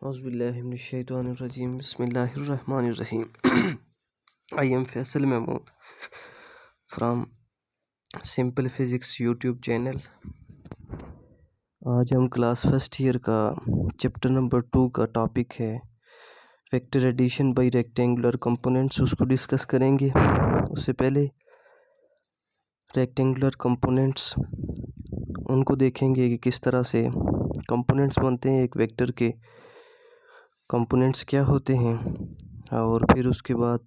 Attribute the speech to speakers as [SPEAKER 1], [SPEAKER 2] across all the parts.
[SPEAKER 1] औज़ुबिल्लाहिमिनश्शैतानिर्रजीम बिस्मिल्लाहिर्रहमानिर्रहीम। I am Faisal Mahmood from simple physics YouTube channel. आज हम क्लास फर्स्ट ईयर का चैप्टर नंबर 2 का टॉपिक है vector addition by rectangular components, उसको डिस्कस करेंगे। उससे पहले रेक्टेंगुलर कंपोनेंट्स उनको देखेंगे कि किस तरह से कंपोनेंट्स बनते हैं, एक वेक्टर के कंपोनेंट्स क्या होते हैं, और फिर उसके बाद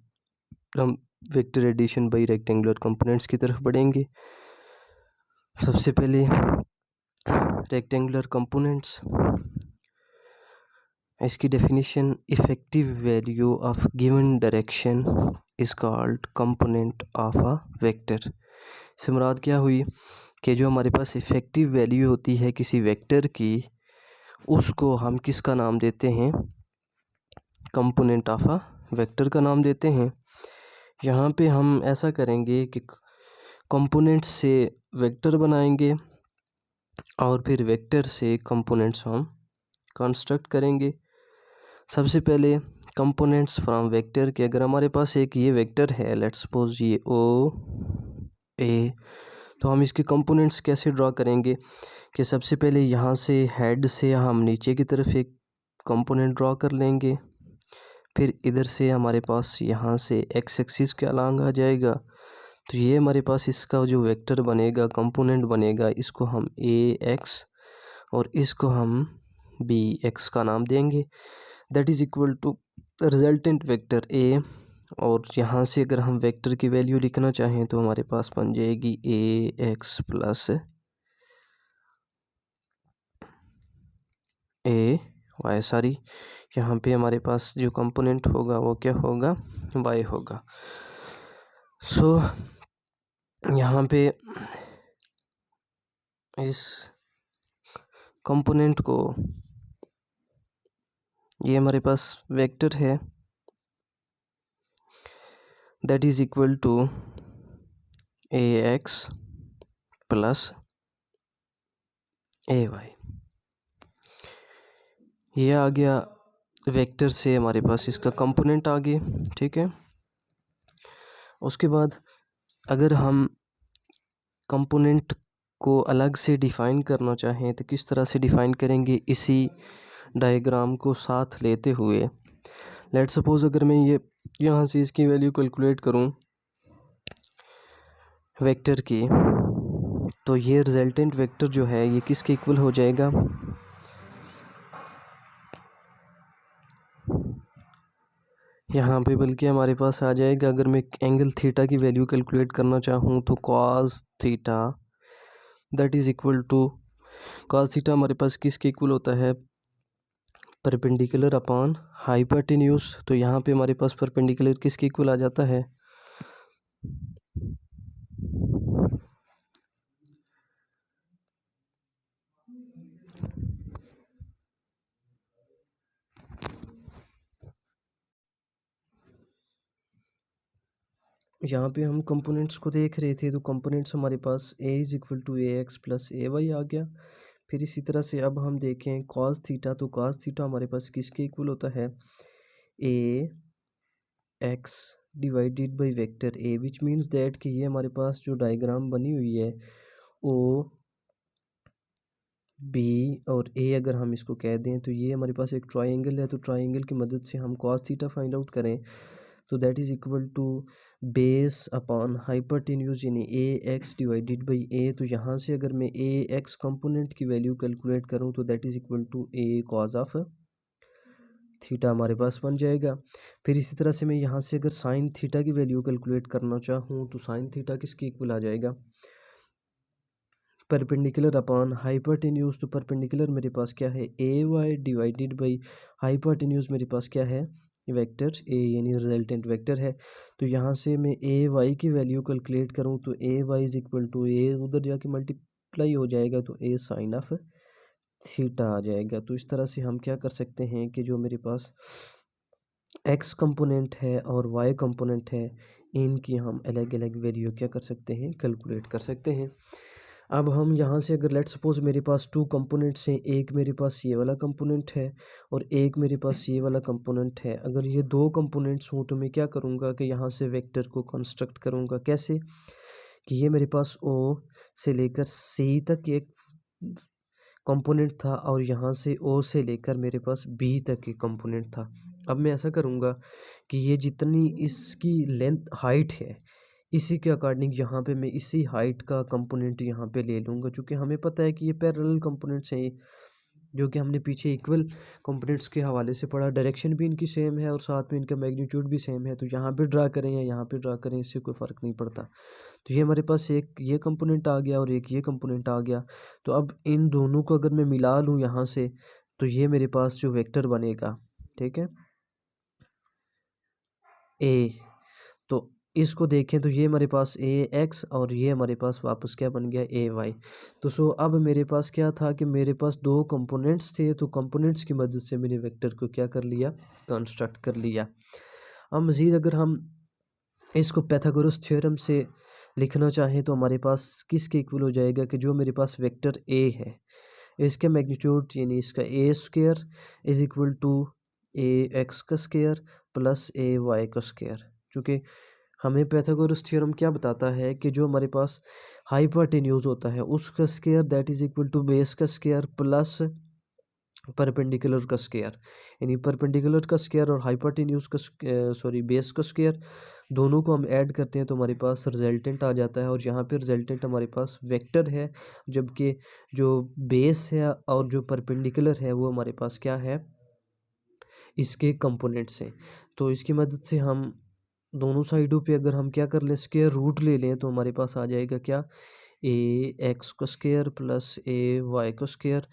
[SPEAKER 1] हम vector addition by rectangular components की तरफ बढ़ेंगे। सबसे पहले रेक्टेंगुलर कंपोनेंट्स, इसकी definition effective value of given direction is called component of a vector. इससे मुराद क्या हुई कि जो हमारे पास इफ़ेक्टिव वैल्यू होती है किसी वेक्टर की, उसको हम किसका नाम देते हैं? कंपोनेंट ऑफ अ वेक्टर का नाम देते हैं। यहाँ पे हम ऐसा करेंगे कि कंपोनेंट से वेक्टर बनाएंगे और फिर वेक्टर से कंपोनेंट्स हम कंस्ट्रक्ट करेंगे। सबसे पहले कंपोनेंट्स फ्रॉम वेक्टर के, अगर हमारे पास एक ये वेक्टर है, लेट्स सपोज ये ओ ए, तो हम इसके कंपोनेंट्स कैसे ड्रा करेंगे कि सबसे पहले यहाँ से हेड से हम नीचे की तरफ एक कंपोनेंट ड्रा कर लेंगे, फिर इधर से हमारे पास यहाँ से एक्स एक्सिस के अलांग आ जाएगा, तो ये हमारे पास इसका जो वेक्टर बनेगा, कंपोनेंट बनेगा, इसको हम ए एक्स और इसको हम बी एक्स का नाम देंगे। That is equal to resultant vector A. और यहाँ से अगर हम वेक्टर की वैल्यू लिखना चाहें तो हमारे पास बन जाएगी ए एक्स प्लस ए वाई, सॉरी, यहाँ पे हमारे पास जो कंपोनेंट होगा वो क्या होगा? वाई होगा। सो यहाँ पे इस कंपोनेंट को, ये हमारे पास वेक्टर है, that is equal to A x plus A Y. ये आ गया वेक्टर से हमारे पास इसका कंपोनेंट आ गए, ठीक है। उसके बाद अगर हम कंपोनेंट को अलग से डिफ़ाइन करना चाहें तो किस तरह से डिफ़ाइन करेंगे? इसी डायग्राम को साथ लेते हुए, लेट्स सपोज अगर मैं ये यहाँ से इसकी वैल्यू कैलकुलेट करूँ वेक्टर की, तो ये रिजल्टेंट वेक्टर जो है ये किसके इक्वल हो जाएगा? यहाँ पे बल्कि हमारे पास आ जाएगा, अगर मैं एंगल थीटा की वैल्यू कैलकुलेट करना चाहूँ तो cos theta that is equal to, cos theta हमारे पास किसके इक्वल होता है? Perpendicular upon hypotenuse. तो यहाँ पे हमारे पास परपेंडिकुलर किसके इक्वल आ जाता है? यहाँ पे हम कंपोनेंट्स को देख रहे थे, तो कंपोनेंट्स हमारे पास a is equal to A x plus A y आ गया। फिर इसी तरह से अब हम देखें कॉस थीटा, तो कॉस थीटा हमारे पास किसके इक्वल होता है? ए x divided by vector a, which means that कि ये हमारे पास जो डायग्राम बनी हुई है ओ बी और ए, अगर हम इसको कह दें तो ये हमारे पास एक ट्राइंगल है, तो ट्राइंगल की मदद से हम कॉस थीटा फाइंड आउट करें तो that is equal to base upon hypotenuse यानी A x divided by A. तो यहाँ से अगर मैं ए एक्स कंपोनेंट की वैल्यू कैलकुलेट करूँ तो that is equal to A cos of theta हमारे पास बन जाएगा। फिर इसी तरह से मैं यहाँ से अगर साइन थीटा की वैल्यू कैलकुलेट करना चाहूँ तो साइन थीटा किसके इक्वल आ जाएगा? Perpendicular upon hypotenuse. तो परपेंडिकुलर मेरे पास क्या है? ए वाई डिवाइडेड बाई हाइपोटेन्यूज मेरे पास क्या है? वेक्टर ए यानी रिजल्टेंट वेक्टर है। तो यहाँ से मैं ए वाई की वैल्यू कैलकुलेट करूँ तो ए वाई इज इक्वल टू ए उधर जाके मल्टीप्लाई हो जाएगा तो ए साइन ऑफ थीटा आ जाएगा। तो इस तरह से हम क्या कर सकते हैं कि जो मेरे पास एक्स कंपोनेंट है और वाई कंपोनेंट है, इनकी हम अलग अलग वैल्यू क्या कर सकते हैं? कैलकुलेट कर सकते हैं। अब हम यहाँ से अगर लेट सपोज मेरे पास 2 कंपोनेंट्स हैं, एक मेरे पास ये वाला कंपोनेंट है और एक मेरे पास ये वाला कंपोनेंट है। अगर ये 2 कंपोनेंट्स हों तो मैं क्या करूँगा कि यहाँ से वेक्टर को कंस्ट्रक्ट करूँगा। कैसे कि ये मेरे पास ओ से लेकर सी तक एक कंपोनेंट था और यहाँ से ओ से लेकर मेरे पास बी तक एक कंपोनेंट था। अब मैं ऐसा करूँगा कि ये जितनी इसकी लेंथ हाइट है, इसी के अकॉर्डिंग यहाँ पे मैं इसी हाइट का कंपोनेंट यहाँ पे ले लूँगा, क्योंकि हमें पता है कि ये पैरेलल कंपोनेंट्स हैं, जो कि हमने पीछे इक्वल कंपोनेंट्स के हवाले से पढ़ा। डायरेक्शन भी इनकी सेम है और साथ में इनका मैग्नीट्यूड भी सेम है, तो यहाँ पे ड्रा करें या यहाँ पे ड्रा करें इससे कोई फ़र्क नहीं पड़ता। तो ये हमारे पास एक ये कंपोनेंट आ गया और एक ये कंपोनेंट आ गया। तो अब इन दोनों को अगर मैं मिला लूँ यहाँ से, तो ये मेरे पास जो वेक्टर बनेगा, ठीक है, ए। तो इसको देखें तो ये हमारे पास ए एक्स और ये हमारे पास वापस क्या बन गया, ए वाई। तो सो अब मेरे पास क्या था कि मेरे पास 2 कंपोनेंट्स थे, तो कंपोनेंट्स की मदद से मैंने वेक्टर को क्या कर लिया, कंस्ट्रक्ट कर लिया। अब मज़ीद अगर हम इसको पाइथागोरस थ्योरम से लिखना चाहें तो हमारे पास किसके इक्वल हो जाएगा कि जो मेरे पास वेक्टर ए है, इसका मैग्नीट्यूड यानी इसका a square is equal to A x का स्क्वायर प्लस ए वाई का स्क्वायर। चूँकि हमें पाइथागोरस थ्योरम क्या बताता है कि जो हमारे पास हाइपोटेन्यूज होता है उसका square that is equal to base का स्क्वायर प्लस परपेंडिकुलर का स्क्वायर, यानी परपेंडिकुलर का स्क्वायर और हाइपोटेन्यूज का बेस का स्क्वायर, दोनों को हम ऐड करते हैं तो हमारे पास रिजल्टेंट आ जाता है। और यहाँ पे रिजल्टेंट हमारे पास वेक्टर है, जबकि जो बेस है और जो परपेंडिकुलर है वो हमारे पास क्या है, इसके कंपोनेंट्स हैं। तो इसकी मदद से हम दोनों साइडों पे अगर हम क्या कर लें, स्क्वायर रूट ले लें, तो हमारे पास आ जाएगा क्या, ए एक्स का स्क्वायर प्लस ए वाई का स्क्वायर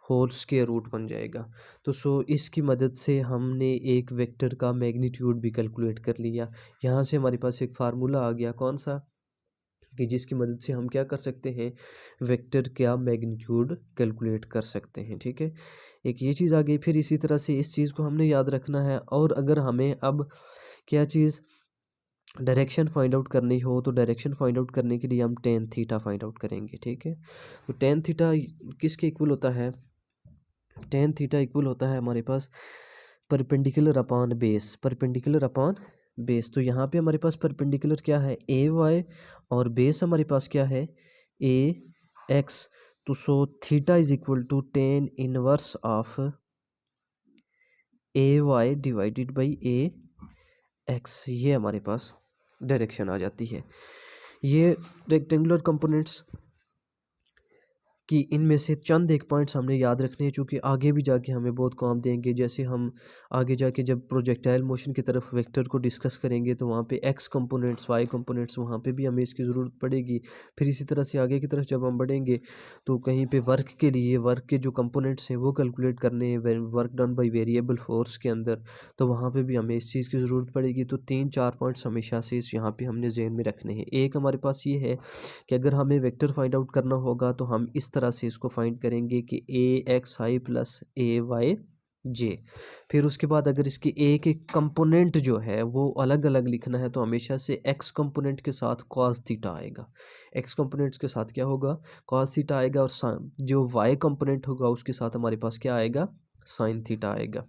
[SPEAKER 1] होल स्क्वायर रूट बन जाएगा। तो सो इसकी मदद से हमने एक वेक्टर का मैग्नीट्यूड भी कैलकुलेट कर लिया। यहाँ से हमारे पास एक फार्मूला आ गया, कौन सा, कि जिसकी मदद से हम क्या कर सकते हैं, वेक्टर का मैग्नीट्यूड कैलकुलेट कर सकते हैं। ठीक है, एक ये चीज़ आ गई। फिर इसी तरह से इस चीज़ को हमने याद रखना है। और अगर हमें अब क्या चीज़ डायरेक्शन फाइंड आउट करनी हो तो डायरेक्शन फाइंड आउट करने के लिए हम टेन थीटा फाइंड आउट करेंगे। ठीक है, तो टेन थीटा किसके इक्वल होता है, टेन थीटा इक्वल होता है हमारे पास perpendicular upon base, perpendicular upon base. तो यहाँ पे हमारे पास परपेंडिकुलर क्या है, ए वाई, और बेस हमारे पास क्या है, ए एक्स। तो so theta is equal to tan inverse of A Y divided by A X, ये हमारे पास डायरेक्शन आ जाती है। ये रेक्टेंगुलर कंपोनेंट्स कि इनमें से चंद एक पॉइंट्स हमने याद रखने हैं, चूँकि आगे भी जाके हमें बहुत काम देंगे। जैसे हम आगे जाके जब प्रोजेक्टाइल मोशन की तरफ वेक्टर को डिस्कस करेंगे तो वहाँ पे एक्स कंपोनेंट्स वाई कंपोनेंट्स वहाँ पे भी हमें इसकी ज़रूरत पड़ेगी। फिर इसी तरह से आगे की तरफ जब हम बढ़ेंगे तो कहीं पे वर्क के लिए वर्क के जो कंपोनेंट्स हैं वो कैलकुलेट करने हैं, work done by variable force के अंदर, तो वहाँ पर भी हमें इस चीज़ की ज़रूरत पड़ेगी। तो 3-4 पॉइंट्स हमेशा से इस यहाँ पर हमने ज़हन में रखने हैं। एक हमारे पास ये है कि अगर हमें वेक्टर फाइंड आउट करना होगा तो हम इस तरह से इसको फाइंड करेंगे कि ए एक्स आई प्लस ए वाई जे। फिर उसके बाद अगर इसकी एक एक कंपोनेंट जो है वो अलग अलग लिखना है तो हमेशा से एक्स कंपोनेंट के साथ कॉस थीटा आएगा, एक्स कंपोनेंट्स के साथ क्या होगा, कॉस थीटा आएगा, और जो वाई कंपोनेंट होगा उसके साथ हमारे पास क्या आएगा, साइन थीटा आएगा।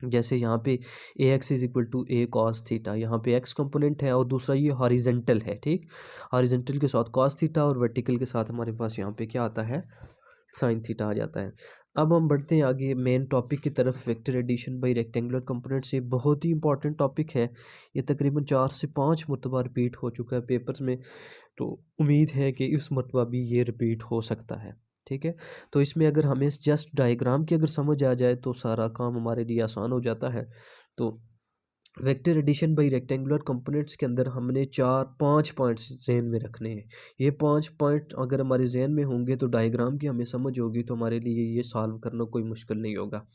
[SPEAKER 1] जैसे यहाँ पे a x is equal to a cos theta, यहाँ पे एक्स कंपोनेंट है और दूसरा ये हॉरिजेंटल है। ठीक, हॉरिजेंटल के साथ कॉस थीटा और वर्टिकल के साथ हमारे पास यहाँ पे क्या आता है, साइन थीटा आ जाता है। अब हम बढ़ते हैं आगे मेन टॉपिक की तरफ, vector addition by rectangular components. ये बहुत ही इंपॉर्टेंट टॉपिक है, ये तकरीबन 4 से 5 मरतबा रिपीट हो चुका है पेपर्स में, तो उम्मीद है कि इस मरतबा भी ये रिपीट हो सकता है। ठीक है, तो इसमें अगर हमें जस्ट डायग्राम की अगर समझ आ जाए तो सारा काम हमारे लिए आसान हो जाता है। तो vector addition by rectangular components के अंदर हमने 4-5 पॉइंट्स जहन में रखने हैं। ये 5 पॉइंट अगर हमारे जहन में होंगे तो डायग्राम की हमें समझ होगी तो हमारे लिए ये सॉल्व करना कोई मुश्किल नहीं होगा।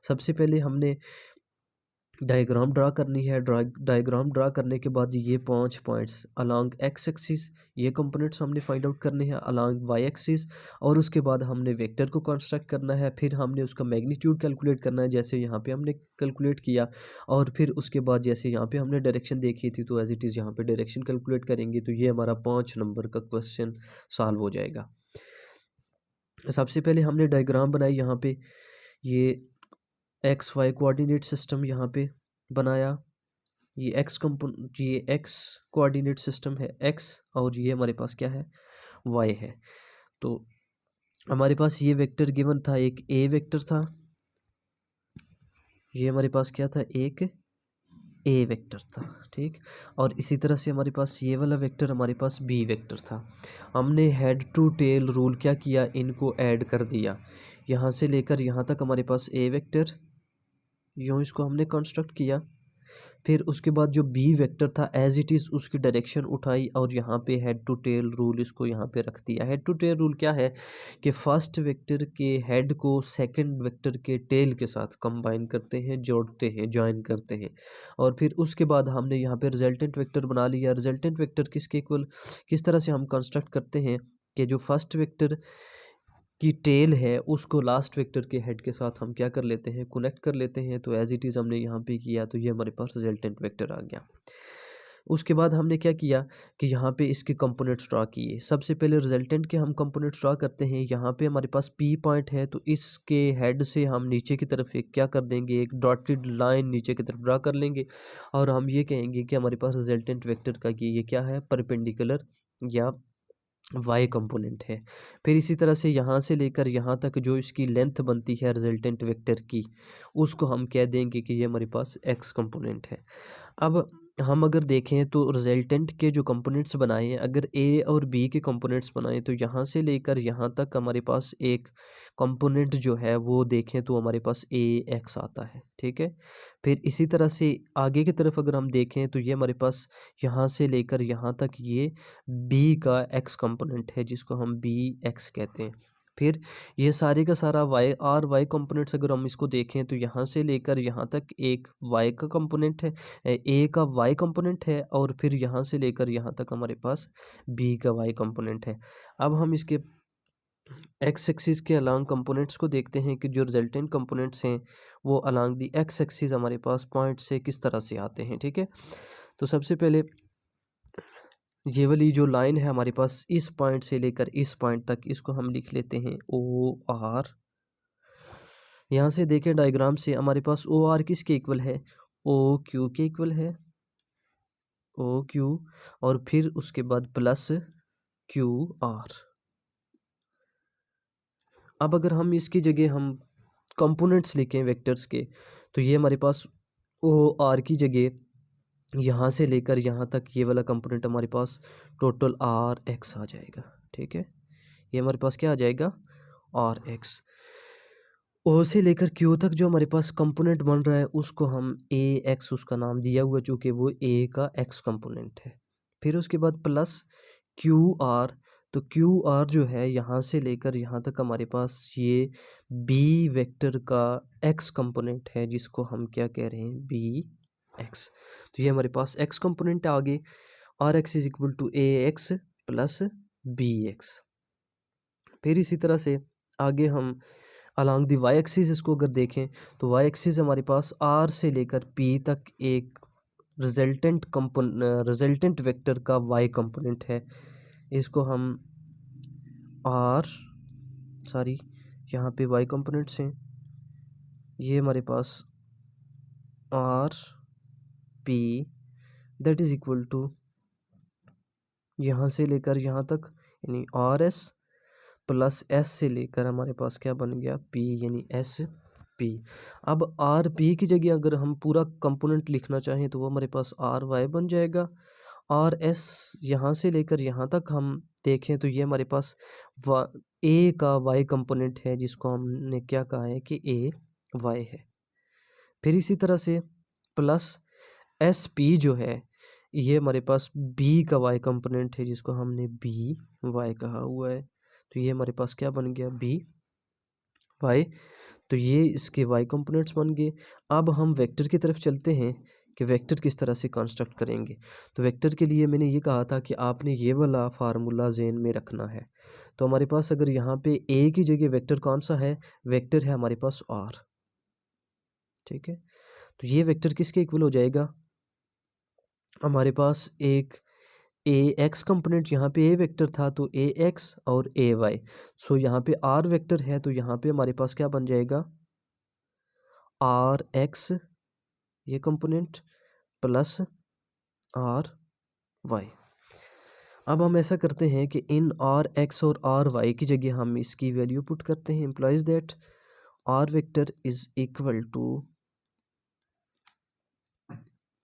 [SPEAKER 1] सबसे पहले हमने डायग्राम ड्रा करनी है। डायग्राम ड्रा करने के बाद ये 5 पॉइंट्स अलॉन्ग एक्स एक्सिस, ये कंपोनेंट्स हमने फाइंड आउट करने हैं अलॉन्ग वाई एक्सिस, और उसके बाद हमने वेक्टर को कंस्ट्रक्ट करना है। फिर हमने उसका मैग्नीट्यूड कैलकुलेट करना है जैसे यहाँ पे हमने कैलकुलेट किया, और फिर उसके बाद जैसे यहाँ पे हमने डायरेक्शन देखी थी तो एज इट इज़ यहाँ पे डायरेक्शन कैलकुलेट करेंगे, तो ये हमारा 5 नंबर का क्वेश्चन सॉल्व हो जाएगा। सबसे पहले हमने डायग्राम बनाई, यहाँ पे ये एक्स वाई कोऑर्डिनेट सिस्टम यहाँ पे बनाया। ये एक्स कोऑर्डिनेट सिस्टम है एक्स, और ये हमारे पास क्या है वाई है। तो हमारे पास ये वेक्टर गिवन था, एक ए वेक्टर था, ये हमारे पास क्या था एक ए वेक्टर था, ठीक। और इसी तरह से हमारे पास ये वाला वेक्टर हमारे पास बी वेक्टर था। हमने हेड टू टेल रूल क्या किया, इनको ऐड कर दिया, यहाँ से लेकर यहाँ तक हमारे पास ए वेक्टर, यूँ इसको हमने कंस्ट्रक्ट किया। फिर उसके बाद जो बी वेक्टर था एज इट इज़ उसकी डायरेक्शन उठाई, और यहाँ पे हेड टू टेल रूल इसको यहाँ पे रख दिया। हेड टू टेल रूल क्या है कि फर्स्ट वेक्टर के हेड को सेकंड वेक्टर के टेल के साथ कंबाइन करते हैं, जोड़ते हैं, ज्वाइन करते हैं। और फिर उसके बाद हमने यहाँ पे रिजल्टेंट वेक्टर बना लिया। रिजल्टेंट वेक्टर किसके इक्वल, किस तरह से हम कंस्ट्रक्ट करते हैं कि जो फर्स्ट वेक्टर की टेल है उसको लास्ट वेक्टर के हेड के साथ हम क्या कर लेते हैं, कनेक्ट कर लेते हैं। तो एज इट इज़ हमने यहाँ पे किया, तो ये हमारे पास रिजल्टेंट वेक्टर आ गया। उसके बाद हमने क्या किया कि यहाँ पे इसके कंपोनेंट्स ड्रा किए। सबसे पहले रिजल्टेंट के हम कंपोनेंट्स ड्रा करते हैं। यहाँ पे हमारे पास पी पॉइंट है, तो इसके हेड से हम नीचे की तरफ एक क्या कर देंगे, एक डॉटेड लाइन नीचे की तरफ ड्रा कर लेंगे, और हम ये कहेंगे कि हमारे पास रिजल्टेंट वेक्टर का कि ये क्या है, परपेंडिकुलर या वाई कंपोनेंट है। फिर इसी तरह से यहाँ से लेकर यहाँ तक जो इसकी लेंथ बनती है रिजल्टेंट वेक्टर की, उसको हम कह देंगे कि ये हमारे पास एक्स कंपोनेंट है। अब हम अगर देखें तो रिजल्टेंट के जो कंपोनेंट्स बनाए हैं, अगर ए और बी के कंपोनेंट्स बनाए तो यहाँ से लेकर यहाँ तक हमारे पास एक कंपोनेंट जो है वो देखें तो हमारे पास ए एक्स आता है, ठीक है। फिर इसी तरह से आगे की तरफ अगर हम देखें तो ये हमारे पास यहाँ से लेकर यहाँ तक ये बी का एक्स कंपोनेंट है जिसको हम बी एक्स कहते हैं। फिर ये सारे का सारा वाई कंपोनेंट्स अगर हम इसको देखें तो यहाँ से लेकर यहाँ तक एक वाई का कंपोनेंट है, ए का वाई कंपोनेंट है, और फिर यहाँ से लेकर यहाँ तक हमारे पास बी का वाई कंपोनेंट है। अब हम इसके एक्स एक्सिस के अलॉन्ग कंपोनेंट्स को देखते हैं कि जो रिजल्टेंट कंपोनेंट्स हैं वो अलॉन्ग दी एक्स एक्सिस हमारे पास पॉइंट से किस तरह से आते हैं, ठीक है। तो सबसे पहले ये वाली जो लाइन है हमारे पास इस पॉइंट से लेकर इस पॉइंट तक, इसको हम लिख लेते हैं ओ आर। यहाँ से देखें डायग्राम से हमारे पास ओ आर किसके इक्वल है, ओ क्यू के इक्वल है, ओ क्यू, और फिर उसके बाद प्लस क्यू आर। अब अगर हम इसकी जगह हम कंपोनेंट्स लिखें वेक्टर्स के, तो ये हमारे पास ओ आर की जगह यहाँ से लेकर यहाँ तक ये वाला कंपोनेंट हमारे पास टोटल आर एक्स आ जाएगा, ठीक है। ये हमारे पास क्या आ जाएगा, आर एक्स। ओ से लेकर क्यू तक जो हमारे पास कंपोनेंट बन रहा है उसको हम ए एक्स उसका नाम दिया हुआ चूँकि वो ए का एक्स कंपोनेंट है। फिर उसके बाद प्लस क्यू आर, तो क्यू आर जो है यहाँ से लेकर यहाँ तक हमारे पास ये बी वेक्टर का एक्स कंपोनेंट है जिसको हम क्या कह रहे हैं, बी एक्स। तो ये हमारे पास एक्स कंपोनेंट आ गए, R X is equal to A x plus B X. फिर इसी तरह से आगे हम अलॉन्ग दी वाई एक्सिस इसको अगर देखें तो वाई एक्सिस हमारे पास आर से लेकर पी तक एक रिजल्टेंट वेक्टर का वाई कंपोनेंट है। इसको हम यहाँ पे वाई कंपोनेंट्स हैं, ये हमारे पास R P that is equal to यहाँ से लेकर यहाँ तक यानी आर एस प्लस एस से लेकर हमारे पास क्या बन गया, पी यानी एस पी। अब आर पी की जगह अगर हम पूरा कंपोनेंट लिखना चाहें तो वो हमारे पास आर वाई बन जाएगा। आर एस यहाँ से लेकर यहाँ तक हम देखें तो ये हमारे पास ए का वाई कंपोनेंट है जिसको हमने क्या कहा है कि ए वाई है। फिर इसी तरह से प्लस एस पी जो है ये हमारे पास बी का वाई कंपोनेंट है जिसको हमने बी वाई कहा हुआ है। तो ये हमारे पास क्या बन गया, बी वाई। तो ये इसके y कंपोनेंट्स बन गए। अब हम वेक्टर की तरफ चलते हैं कि वेक्टर किस तरह से कंस्ट्रक्ट करेंगे। तो वेक्टर के लिए मैंने ये कहा था कि आपने ये वाला फार्मूला ज़हन में रखना है। तो हमारे पास अगर यहाँ पे a की जगह वेक्टर कौन सा है, वेक्टर है हमारे पास r, ठीक है। तो ये वेक्टर किसके इक्वल हो जाएगा, हमारे पास एक ए एक्स कंपोनेंट, यहाँ पे ए वेक्टर था तो ए एक्स और ए वाई। सो यहाँ पे आर वेक्टर है तो यहाँ पे हमारे पास क्या बन जाएगा, आर एक्स ये कंपोनेंट प्लस आर वाई। अब हम ऐसा करते हैं कि इन आर एक्स और आर वाई की जगह हम इसकी वैल्यू पुट करते हैं। Implies that R vector is equal to,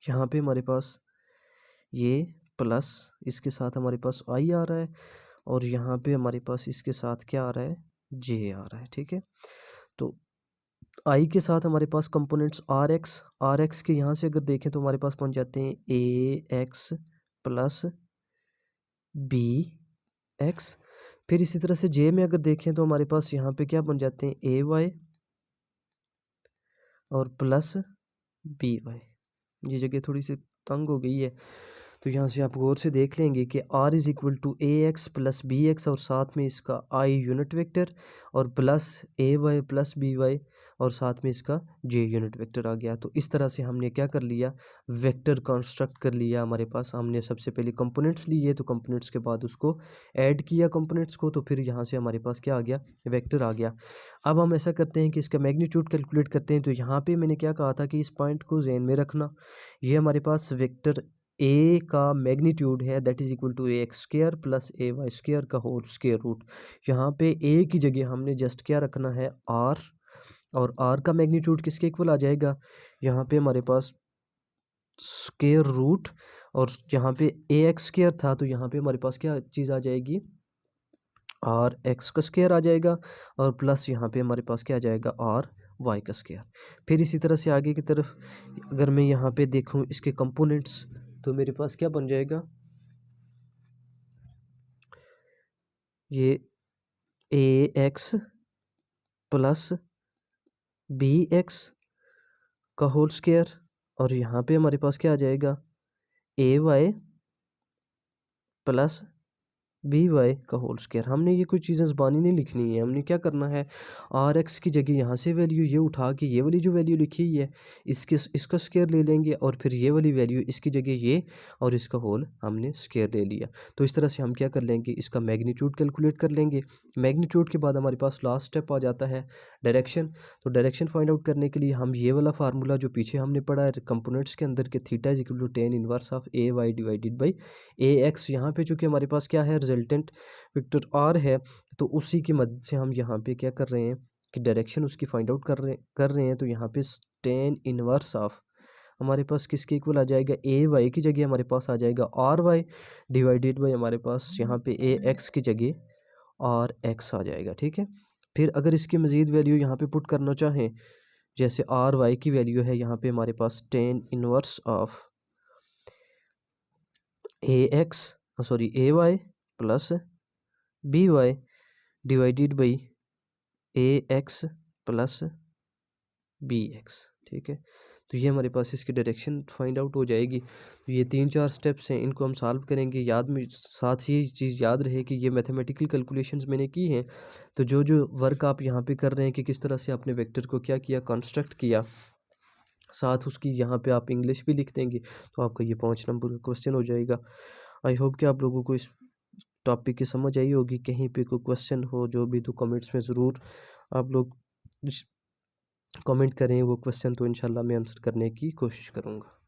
[SPEAKER 1] यहाँ पे हमारे पास ये प्लस इसके साथ हमारे पास आई आ रहा है और यहाँ पे हमारे पास इसके साथ क्या आ रहा है, जे आ रहा है, ठीक है। तो आई के साथ हमारे पास कंपोनेंट्स आर एक्स के यहाँ से अगर देखें तो हमारे पास पहुँच जाते हैं ए एक्स प्लस बी एक्स। फिर इसी तरह से जे में अगर देखें तो हमारे पास यहाँ पे क्या बन जाते हैं, ए वाई और प्लस बी वाई। ये जगह थोड़ी सी तंग हो गई है तो यहाँ से आप गौर से देख लेंगे कि r is equal to A x plus B X और साथ में इसका i यूनिट वेक्टर और प्लस ए वाई प्लस बी वाई और साथ में इसका j यूनिट वेक्टर आ गया। तो इस तरह से हमने क्या कर लिया, वेक्टर कंस्ट्रक्ट कर लिया। हमारे पास हमने सबसे पहले कंपोनेंट्स लिए तो कंपोनेंट्स के बाद उसको ऐड किया कंपोनेंट्स को, तो फिर यहाँ से हमारे पास क्या आ गया, वेक्टर आ गया। अब हम ऐसा करते हैं कि इसका मैग्नीट्यूड कैलकुलेट करते हैं। तो यहाँ पे मैंने क्या कहा था कि इस पॉइंट को ज़हन में रखना, ये हमारे पास वेक्टर ए का मैग्नीट्यूड है that is equal to A X square plus A Y square का होल स्क्वायर रूट। यहाँ पे ए की जगह हमने जस्ट क्या रखना है, आर, और आर का मैग्नीट्यूड किसके इक्वल आ जाएगा, यहाँ पे हमारे पास स्क्वायर रूट, और यहाँ पे ए एक्स स्क्वायर था तो यहाँ पे हमारे पास क्या चीज़ आ जाएगी, आर एक्स का स्क्वायर आ जाएगा और प्लस यहाँ पे हमारे पास क्या आ जाएगा, आर वाई का स्क्वायर। फिर इसी तरह से आगे की तरफ अगर मैं यहाँ पे देखूँ इसके कंपोनेंट्स तो मेरे पास क्या बन जाएगा, ये ए एक्स प्लस बी एक्स का होल स्क्वायर और यहाँ पे हमारे पास क्या आ जाएगा, ए वाई प्लस बी वाई का होल स्क्वायर। हमने ये कोई चीज़ें ज़बानी नहीं लिखनी है, हमने क्या करना है, आर एक्स की जगह यहाँ से वैल्यू ये उठा के ये वाली जो वैल्यू लिखी हुई है इसका स्क्वायर ले लेंगे और फिर ये वाली वैल्यू इसकी जगह ये और इसका होल हमने स्क्वायर ले लिया। तो इस तरह से हम क्या कर लेंगे, इसका मैग्नीट्यूड कैलकुलेट कर लेंगे। मैग्नीट्यूड के बाद हमारे पास लास्ट स्टेप आ जाता है डायरेक्शन। तो डायरेक्शन फाइंड आउट करने के लिए हम ये वाला फार्मूला जो पीछे हमने पढ़ा है कंपोनेंट्स के अंदर के theta is equal to tan inverse of A Y divided by A X, यहाँ पे चूँकि हमारे पास क्या है, रिजल्टेंट वेक्टर आर है तो उसी की मदद से हम यहाँ पे क्या कर रहे हैं कि डायरेक्शन उसकी फाइंड आउट कर रहे हैं। तो यहाँ पे टेन इनवर्स ऑफ हमारे पास किसके इक्वल आ जाएगा, ए वाई की जगह हमारे पास आ जाएगा आर वाई डिवाइडेड बाई हमारे पास यहाँ पे ए एक्स की जगह आर एक्स आ जाएगा, ठीक है। फिर अगर इसकी मज़ीद वैल्यू यहाँ पे पुट करना चाहें, जैसे आर वाई की वैल्यू है यहाँ पे हमारे पास tan inverse of a x sorry a Y plus B y divided by A x plus B x, ठीक है। तो ये हमारे पास इसकी डायरेक्शन फाइंड आउट हो जाएगी। तो ये 3-4 स्टेप्स हैं, इनको हम सॉल्व करेंगे। याद में साथ ही चीज़ याद रहे कि ये मैथमेटिकल कैलकुलेशंस मैंने की हैं। तो जो जो वर्क आप यहाँ पे कर रहे हैं कि किस तरह से आपने वेक्टर को क्या किया, कंस्ट्रक्ट किया, साथ उसकी यहाँ पे आप इंग्लिश भी लिख देंगे तो आपका ये 5 नंबर का क्वेश्चन हो जाएगा। आई होप कि आप लोगों को इस टॉपिक की समझ आई होगी। कहीं पे कोई क्वेश्चन हो जो भी तो कमेंट्स में ज़रूर आप लोग कमेंट करें वो क्वेश्चन, तो इंशाल्लाह मैं आंसर करने की कोशिश करूँगा।